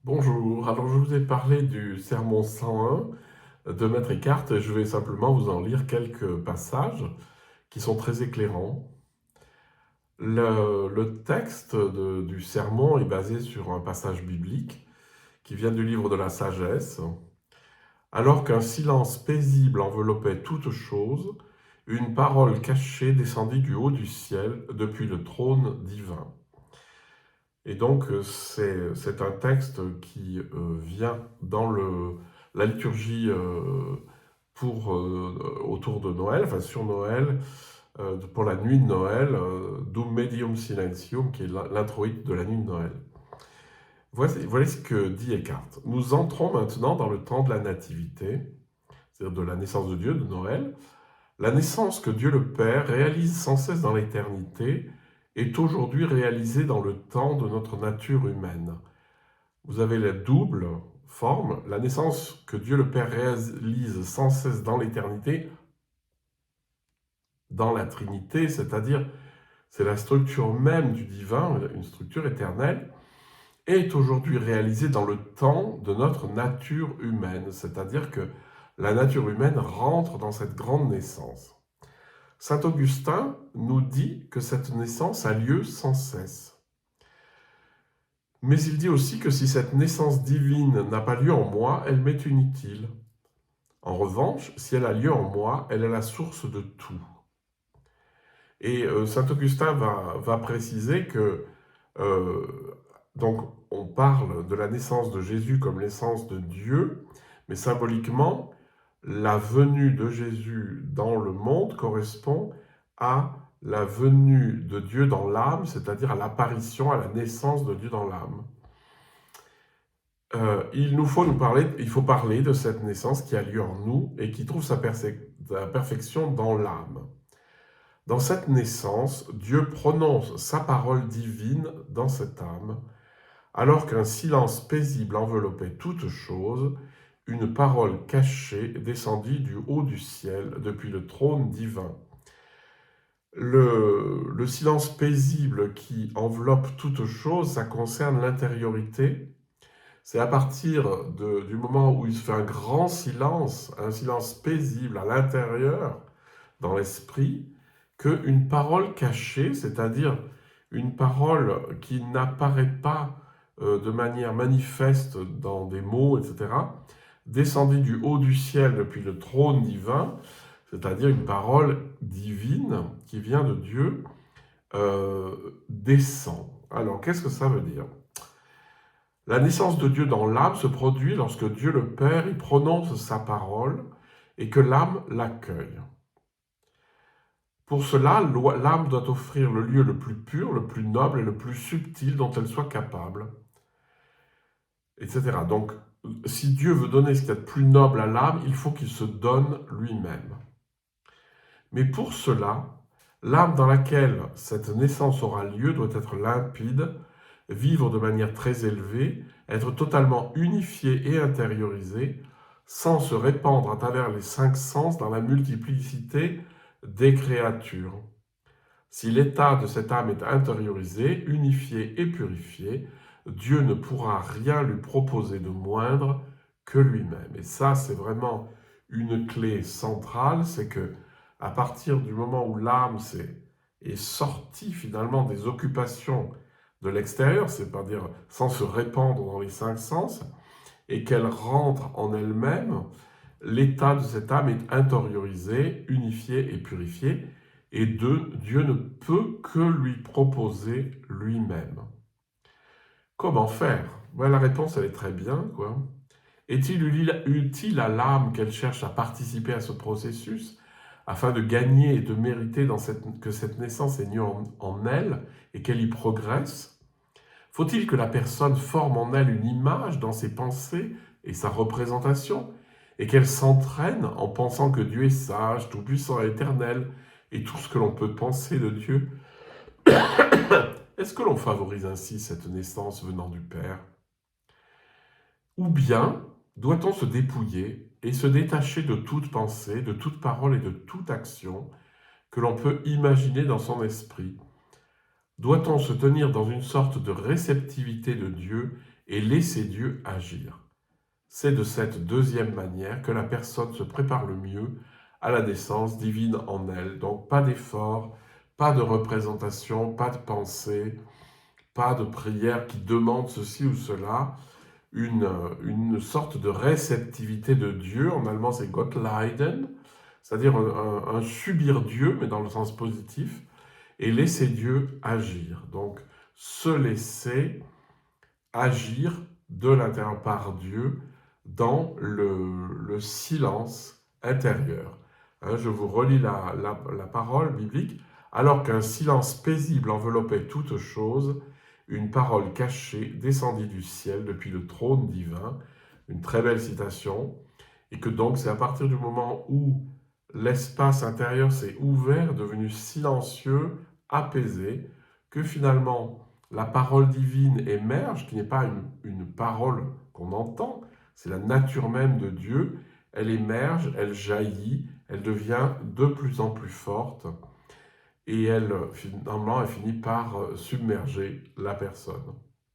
Bonjour, alors je vous ai parlé du sermon 101 de Maître Eckhart et je vais simplement vous en lire quelques passages qui sont très éclairants. Le texte du sermon est basé sur un passage biblique qui vient du livre de la sagesse. Alors qu'un silence paisible enveloppait toute chose, une parole cachée descendit du haut du ciel depuis le trône divin. Et donc, c'est un texte qui vient dans la liturgie autour de Noël, enfin sur Noël, pour la nuit de Noël, Dum Medium Silentium, qui est l'introïte de la nuit de Noël. Voilà ce que dit Eckhart. Nous entrons maintenant dans le temps de la nativité, c'est-à-dire de la naissance de Dieu, de Noël. La naissance que Dieu le Père réalise sans cesse dans l'éternité est aujourd'hui réalisée dans le temps de notre nature humaine. Vous avez la double forme, la naissance que Dieu le Père réalise sans cesse dans l'éternité, dans la Trinité, c'est-à-dire c'est la structure même du divin, une structure éternelle, est aujourd'hui réalisée dans le temps de notre nature humaine, c'est-à-dire que la nature humaine rentre dans cette grande naissance. Saint Augustin nous dit que cette naissance a lieu sans cesse. Mais il dit aussi que si cette naissance divine n'a pas lieu en moi, elle m'est inutile. En revanche, si elle a lieu en moi, elle est la source de tout. Et saint Augustin va préciser que, euh, donc, on parle de la naissance de Jésus comme naissance de Dieu, mais symboliquement, la venue de Jésus dans le monde correspond à la venue de Dieu dans l'âme, c'est-à-dire à l'apparition, à la naissance de Dieu dans l'âme. Il faut parler de cette naissance qui a lieu en nous et qui trouve sa perfection dans l'âme. Dans cette naissance, Dieu prononce sa parole divine dans cette âme, alors qu'un silence paisible enveloppait toute chose, une parole cachée descendit du haut du ciel depuis le trône divin. Le silence paisible qui enveloppe toute chose, ça concerne l'intériorité. C'est à partir du moment où il se fait un grand silence, un silence paisible à l'intérieur, dans l'esprit, qu'une parole cachée, c'est-à-dire une parole qui n'apparaît pas de manière manifeste dans des mots, etc., descendit du haut du ciel depuis le trône divin, c'est-à-dire une parole divine qui vient de Dieu, descend. Alors, qu'est-ce que ça veut dire? La naissance de Dieu dans l'âme se produit lorsque Dieu le Père y prononce sa parole et que l'âme l'accueille. Pour cela, l'âme doit offrir le lieu le plus pur, le plus noble et le plus subtil dont elle soit capable, etc. Donc, si Dieu veut donner ce qu'il y a de plus noble à l'âme, il faut qu'il se donne lui-même. Mais pour cela, l'âme dans laquelle cette naissance aura lieu doit être limpide, vivre de manière très élevée, être totalement unifiée et intériorisée, sans se répandre à travers les 5 sens dans la multiplicité des créatures. Si l'état de cette âme est intériorisé, unifié et purifié, Dieu ne pourra rien lui proposer de moindre que lui-même. Et ça, c'est vraiment une clé centrale, c'est que à partir du moment où l'âme est sortie finalement des occupations de l'extérieur, c'est-à-dire sans se répandre dans les 5 sens, et qu'elle rentre en elle-même, l'état de cette âme est intériorisé, unifié et purifié, et Dieu ne peut que lui proposer lui-même. Comment faire? La réponse, elle est très bien, quoi. Est-il utile à l'âme qu'elle cherche à participer à ce processus afin de gagner et de mériter que cette naissance ait lieu en elle et qu'elle y progresse? Faut-il que la personne forme en elle une image dans ses pensées et sa représentation et qu'elle s'entraîne en pensant que Dieu est sage, tout-puissant et éternel et tout ce que l'on peut penser de Dieu? Est-ce que l'on favorise ainsi cette naissance venant du Père? Ou bien doit-on se dépouiller et se détacher de toute pensée, de toute parole et de toute action que l'on peut imaginer dans son esprit? Doit-on se tenir dans une sorte de réceptivité de Dieu et laisser Dieu agir. C'est de cette deuxième manière que la personne se prépare le mieux à la naissance divine en elle. Donc pas d'effort, pas de représentation, pas de pensée, pas de prière qui demande ceci ou cela, une sorte de réceptivité de Dieu. En allemand, c'est Gottleiden, c'est-à-dire un subir Dieu, mais dans le sens positif, et laisser Dieu agir. Donc, se laisser agir de l'intérieur par Dieu dans le silence intérieur. Hein, je vous relis la parole biblique. Alors qu'un silence paisible enveloppait toute chose, une parole cachée descendit du ciel depuis le trône divin. Une très belle citation. Et que donc c'est à partir du moment où l'espace intérieur s'est ouvert, devenu silencieux, apaisé, que finalement la parole divine émerge, qui n'est pas une parole qu'on entend, c'est la nature même de Dieu. Elle émerge, elle jaillit, elle devient de plus en plus forte et elle, finalement, elle finit par submerger la personne.